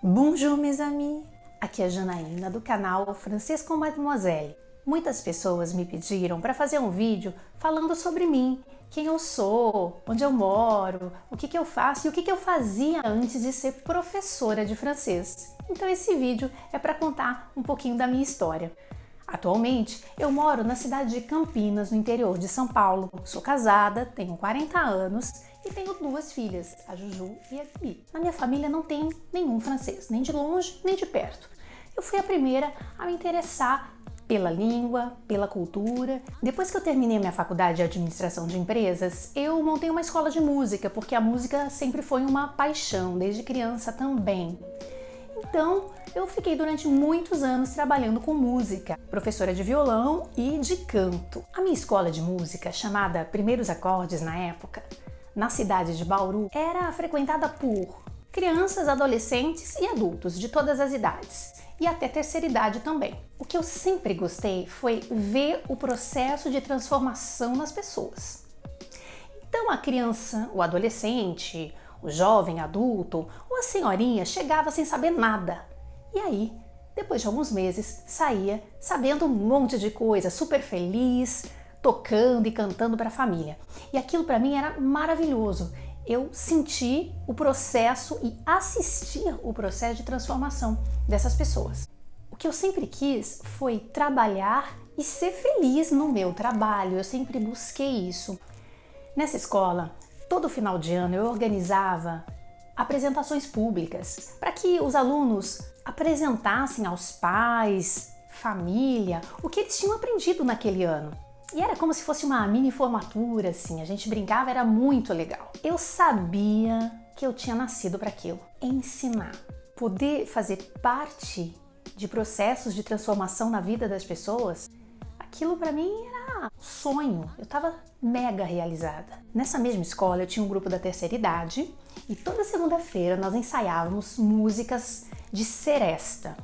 Bonjour mes amis, aqui é a Janaína do canal Francês com Mademoiselle. Muitas pessoas me pediram para fazer um vídeo falando sobre mim, quem eu sou, onde eu moro, o que eu faço e o que eu fazia antes de ser professora de francês. Então esse vídeo é para contar um pouquinho da minha história. Atualmente, eu moro na cidade de Campinas, no interior de São Paulo. Sou casada, tenho 40 anos e tenho duas filhas, a Juju e a Gabi. Na minha família não tem nenhum francês, nem de longe, nem de perto. Eu fui a primeira a me interessar pela língua, pela cultura. Depois que eu terminei minha faculdade de administração de empresas, eu montei uma escola de música, porque a música sempre foi uma paixão, desde criança também. Então, eu fiquei durante muitos anos trabalhando com música, professora de violão e de canto. A minha escola de música, chamada Primeiros Acordes na época, na cidade de Bauru, era frequentada por crianças, adolescentes e adultos de todas as idades, e até terceira idade também. O que eu sempre gostei foi ver o processo de transformação nas pessoas. Então a criança, o adolescente, o jovem adulto ou a senhorinha chegava sem saber nada. E aí, depois de alguns meses, saía sabendo um monte de coisa, super feliz, tocando e cantando para a família. E aquilo para mim era maravilhoso. Eu senti o processo e assistia o processo de transformação dessas pessoas. O que eu sempre quis foi trabalhar e ser feliz no meu trabalho. Eu sempre busquei isso. Nessa escola, todo final de ano eu organizava apresentações públicas para que os alunos apresentassem aos pais, família, o que eles tinham aprendido naquele ano. E era como se fosse uma mini formatura, assim, a gente brincava, era muito legal. Eu sabia que eu tinha nascido para aquilo, ensinar. Poder fazer parte de processos de transformação na vida das pessoas, aquilo para mim era um sonho, eu estava mega realizada. Nessa mesma escola eu tinha um grupo da terceira idade e toda segunda-feira nós ensaiávamos músicas de seresta.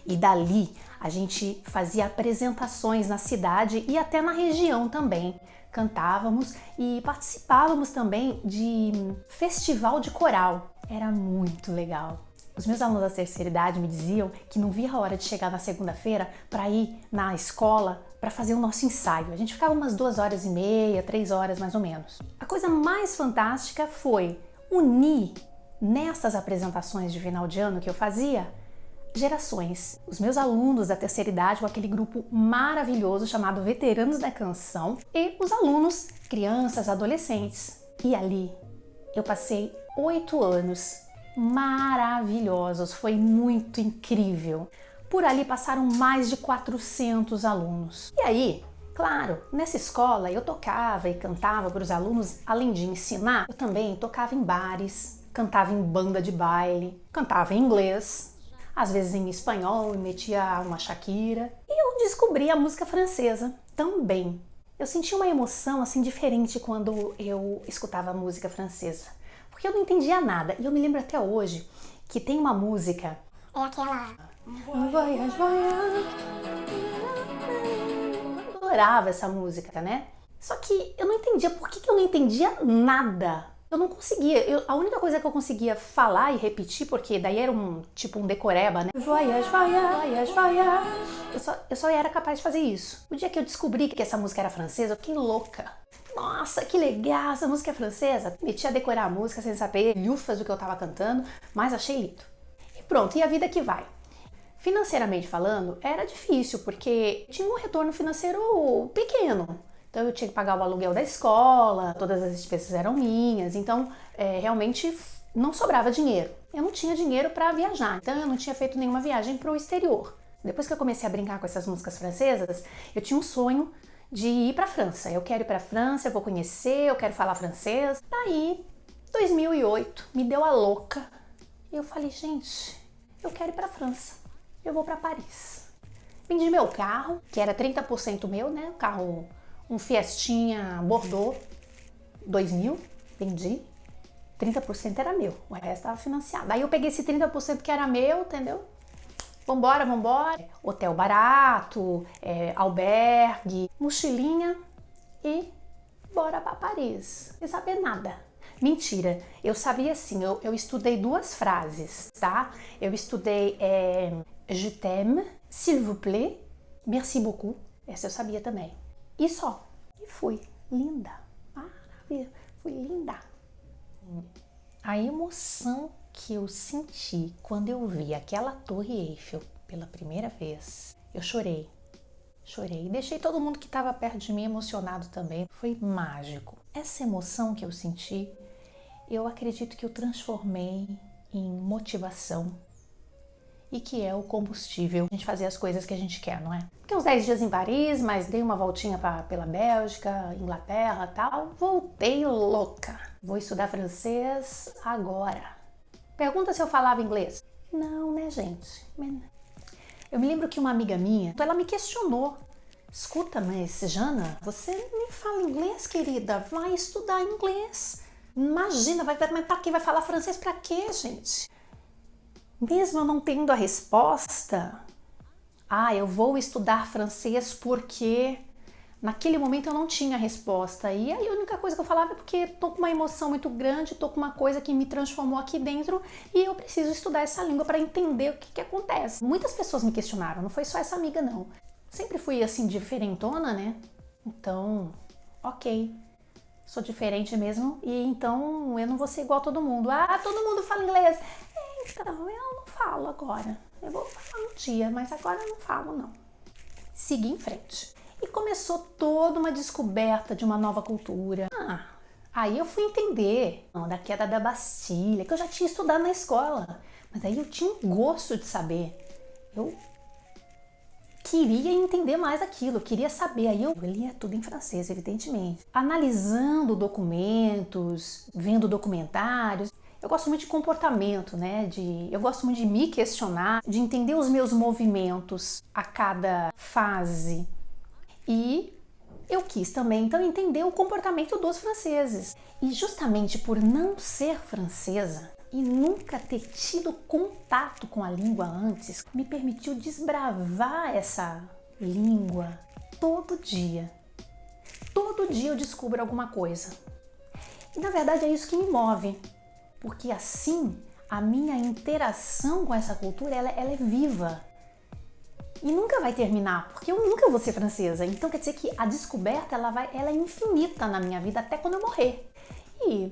E dali a gente fazia apresentações na cidade e até na região também. Cantávamos e participávamos também de festival de coral. Era muito legal. Os meus alunos da terceira idade me diziam que não via a hora de chegar na segunda-feira para ir na escola para fazer o nosso ensaio. A gente ficava umas 2h30, 3 horas mais ou menos. A coisa mais fantástica foi unir nessas apresentações de final de ano que eu fazia gerações. Os meus alunos da terceira idade com aquele grupo maravilhoso chamado Veteranos da Canção e os alunos, crianças, adolescentes. E ali eu passei 8 anos maravilhosos, foi muito incrível. Por ali passaram mais de 400 alunos. E aí, claro, nessa escola eu tocava e cantava para os alunos, além de ensinar, eu também tocava em bares, cantava em banda de baile, cantava em inglês, às vezes em espanhol, e metia uma Shakira. E eu descobri a música francesa também. Eu senti uma emoção assim diferente quando eu escutava a música francesa, porque eu não entendia nada. E eu me lembro até hoje que tem uma música, É aquela... Voyage, voyage. Eu adorava essa música, né? Só que eu não entendia. Por que eu não entendia nada? Eu não conseguia. A única coisa que eu conseguia falar e repetir, porque daí era tipo um decoreba, né? Voyage, voyage, voyage, voyage. Eu só era capaz de fazer isso. O dia que eu descobri que essa música era francesa, eu fiquei louca. Nossa, que legal, essa música é francesa. Meti a decorar a música sem saber lufas do que eu tava cantando, mas achei lindo. E pronto, e a vida que vai. Financeiramente falando, era difícil, porque tinha um retorno financeiro pequeno. Então eu tinha que pagar o aluguel da escola, todas as despesas eram minhas, então realmente não sobrava dinheiro. Eu não tinha dinheiro para viajar, então eu não tinha feito nenhuma viagem para o exterior. Depois que eu comecei a brincar com essas músicas francesas, eu tinha um sonho de ir para a França. Eu quero ir para a França, eu vou conhecer, eu quero falar francês. Daí, 2008, me deu a louca e eu falei, gente, eu quero ir para a França. Eu vou para Paris. Vendi meu carro, que era 30% meu, né? Carro, um Fiestinha Bordeaux 2000, vendi. 30% era meu, o resto estava financiado. Aí eu peguei esse 30% que era meu, entendeu? Vambora, vambora. Hotel barato, albergue, mochilinha e bora para Paris. Sem saber nada. Mentira, eu sabia sim, eu estudei 2 frases, tá? Eu estudei Je t'aime, s'il vous plaît, merci beaucoup. Essa eu sabia também. E só. E fui. Linda. Maravilha. Fui linda. A emoção que eu senti quando eu vi aquela Torre Eiffel pela primeira vez, eu chorei. Chorei. Deixei todo mundo que estava perto de mim emocionado também. Foi mágico. Essa emoção que eu senti, eu acredito que eu transformei em motivação e que é o combustível a gente fazer as coisas que a gente quer, não é? Fiquei uns 10 dias em Paris, mas dei uma voltinha pela Bélgica, Inglaterra e tal. Voltei louca. Vou estudar francês agora. Pergunta se eu falava inglês. Não, né, gente? Eu me lembro que uma amiga minha, ela me questionou. Escuta, mas Jana, você nem fala inglês, querida. Vai estudar inglês. Imagina, mas pra quê? Vai falar francês pra quê, gente? Mesmo eu não tendo a resposta, eu vou estudar francês porque naquele momento eu não tinha resposta. E aí a única coisa que eu falava é porque tô com uma emoção muito grande, tô com uma coisa que me transformou aqui dentro e eu preciso estudar essa língua para entender o que acontece. Muitas pessoas me questionaram, não foi só essa amiga não. Sempre fui assim diferentona, né? Então, ok, sou diferente mesmo e então eu não vou ser igual a todo mundo. Todo mundo fala inglês. Então, eu não falo agora. Eu vou falar um dia, mas agora eu não falo, não. Segui em frente. E começou toda uma descoberta de uma nova cultura. Aí eu fui entender da queda da Bastilha, que eu já tinha estudado na escola. Mas aí eu tinha um gosto de saber. Eu queria entender mais aquilo, eu queria saber. Aí eu lia tudo em francês, evidentemente. Analisando documentos, vendo documentários. Eu gosto muito de comportamento, né? Eu gosto muito de me questionar, de entender os meus movimentos a cada fase. E eu quis também, então, entender o comportamento dos franceses. E justamente por não ser francesa e nunca ter tido contato com a língua antes, me permitiu desbravar essa língua todo dia. Todo dia eu descubro alguma coisa. E na verdade é isso que me move. Porque assim, a minha interação com essa cultura, ela é viva. E nunca vai terminar, porque eu nunca vou ser francesa. Então quer dizer que a descoberta, ela é infinita na minha vida até quando eu morrer. E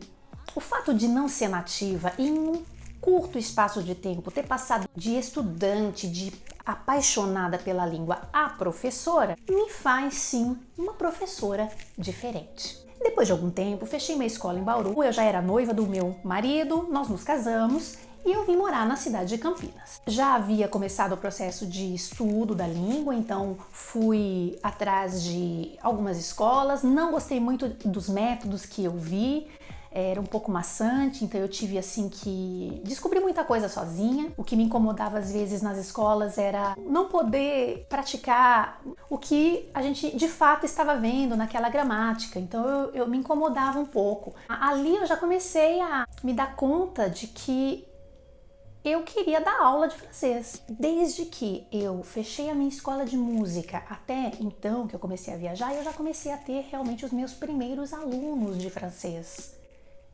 o fato de não ser nativa e em um curto espaço de tempo ter passado de estudante, de apaixonada pela língua a professora, me faz sim uma professora diferente. Depois de algum tempo, fechei minha escola em Bauru, eu já era noiva do meu marido, nós nos casamos e eu vim morar na cidade de Campinas. Já havia começado o processo de estudo da língua, então fui atrás de algumas escolas, não gostei muito dos métodos que eu vi, era um pouco maçante, então eu tive assim que descobrir muita coisa sozinha. O que me incomodava às vezes nas escolas era não poder praticar o que a gente de fato estava vendo naquela gramática, então eu me incomodava um pouco. Ali eu já comecei a me dar conta de que eu queria dar aula de francês. Desde que eu fechei a minha escola de música até então que eu comecei a viajar, eu já comecei a ter realmente os meus primeiros alunos de francês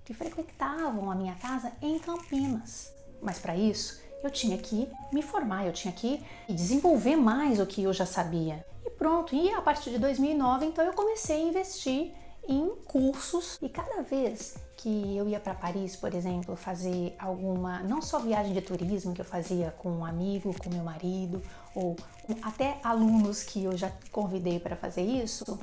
que frequentavam a minha casa em Campinas. Mas para isso, eu tinha que me formar, eu tinha que desenvolver mais o que eu já sabia. E pronto, e a partir de 2009, então eu comecei a investir em cursos e cada vez que eu ia para Paris, por exemplo, fazer alguma, não só viagem de turismo que eu fazia com um amigo, com meu marido, ou até alunos que eu já convidei para fazer isso,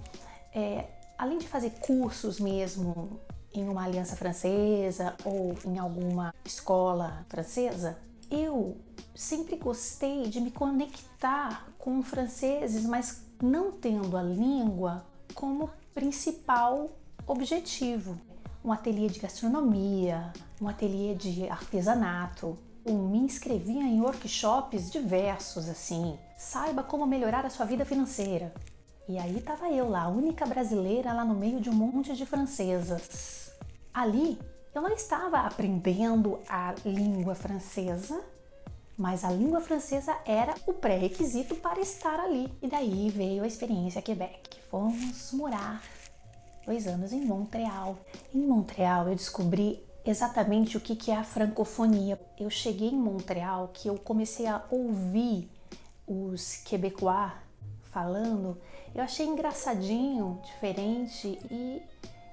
além de fazer cursos mesmo em uma aliança francesa ou em alguma escola francesa, eu sempre gostei de me conectar com franceses, mas não tendo a língua como principal objetivo. Um ateliê de gastronomia, um ateliê de artesanato. Eu me inscrevia em workshops diversos, assim. Saiba como melhorar a sua vida financeira. E aí tava eu lá, a única brasileira lá no meio de um monte de francesas. Ali, eu não estava aprendendo a língua francesa, mas a língua francesa era o pré-requisito para estar ali. E daí veio a experiência Quebec. Fomos morar 2 anos em Montreal. Em Montreal eu descobri exatamente o que é a francofonia. Eu cheguei em Montreal que eu comecei a ouvir os quebecois falando, eu achei engraçadinho, diferente e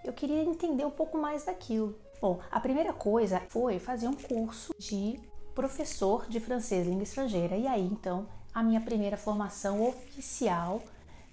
eu queria entender um pouco mais daquilo. Bom, a primeira coisa foi fazer um curso de professor de francês língua estrangeira e aí então a minha primeira formação oficial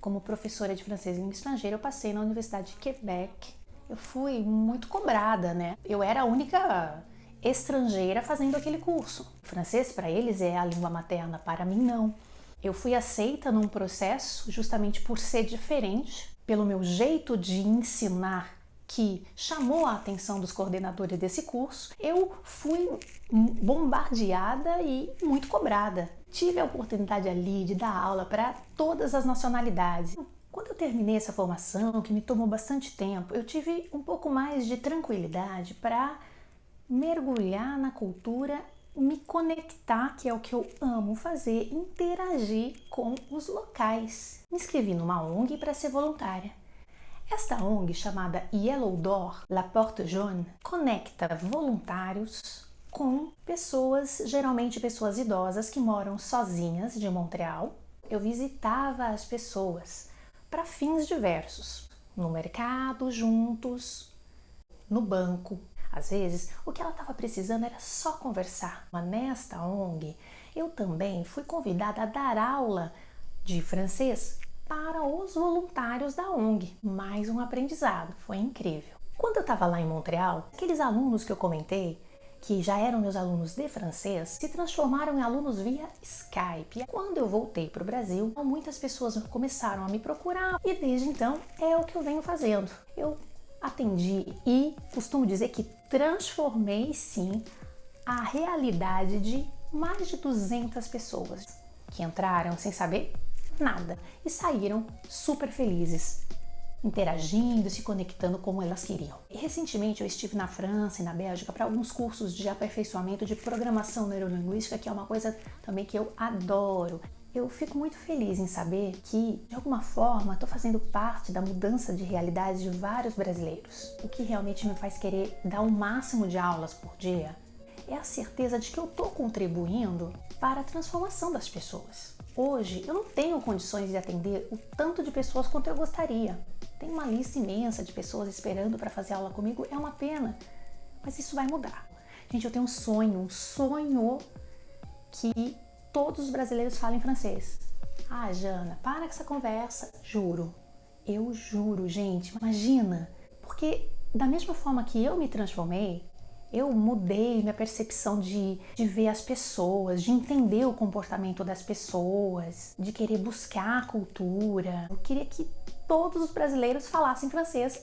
como professora de francês língua estrangeira eu passei na Universidade de Quebec. Eu fui muito cobrada, né? Eu era a única estrangeira fazendo aquele curso. O francês para eles é a língua materna, para mim não. Eu fui aceita num processo justamente por ser diferente, pelo meu jeito de ensinar que chamou a atenção dos coordenadores desse curso. Eu fui bombardeada e muito cobrada. Tive a oportunidade ali de dar aula para todas as nacionalidades. Quando eu terminei essa formação, que me tomou bastante tempo, eu tive um pouco mais de tranquilidade para mergulhar na cultura, me conectar, que é o que eu amo fazer, interagir com os locais. Me inscrevi numa ONG para ser voluntária. Esta ONG, chamada Yellow Door, La Porte Jaune, conecta voluntários com pessoas, geralmente pessoas idosas que moram sozinhas de Montreal. Eu visitava as pessoas para fins diversos, no mercado, juntos, no banco. Às vezes, o que ela estava precisando era só conversar. Mas nesta ONG, eu também fui convidada a dar aula de francês para os voluntários da ONG. Mais um aprendizado, foi incrível. Quando eu estava lá em Montreal, aqueles alunos que eu comentei, que já eram meus alunos de francês, se transformaram em alunos via Skype. Quando eu voltei para o Brasil, muitas pessoas começaram a me procurar e desde então é o que eu venho fazendo. Eu atendi e costumo dizer que transformei sim a realidade de mais de 200 pessoas que entraram sem saber nada e saíram super felizes, interagindo, se conectando como elas queriam. E recentemente eu estive na França e na Bélgica para alguns cursos de aperfeiçoamento de programação neurolinguística, que é uma coisa também que eu adoro. Eu fico muito feliz em saber que, de alguma forma, estou fazendo parte da mudança de realidade de vários brasileiros. O que realmente me faz querer dar o máximo de aulas por dia é a certeza de que eu estou contribuindo para a transformação das pessoas. Hoje, eu não tenho condições de atender o tanto de pessoas quanto eu gostaria. Tem uma lista imensa de pessoas esperando para fazer aula comigo, é uma pena, mas isso vai mudar. Gente, eu tenho um sonho que todos os brasileiros falem francês. Ah, Jana, para com essa conversa. Juro, eu juro, gente, imagina. Porque da mesma forma que eu me transformei, eu mudei minha percepção de ver as pessoas, de entender o comportamento das pessoas, de querer buscar a cultura. Eu queria que todos os brasileiros falassem francês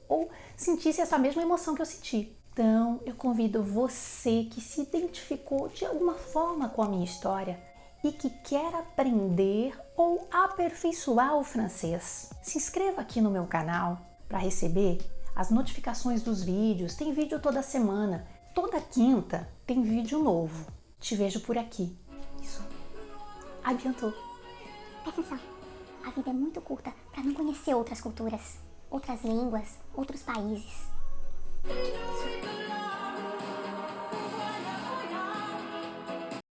ou sentissem essa mesma emoção que eu senti. Então, eu convido você que se identificou de alguma forma com a minha história e que quer aprender ou aperfeiçoar o francês. Se inscreva aqui no meu canal para receber as notificações dos vídeos. Tem vídeo toda semana. Toda quinta tem vídeo novo. Te vejo por aqui. Isso. À bientôt. Presta atenção. A vida é muito curta para não conhecer outras culturas, outras línguas, outros países.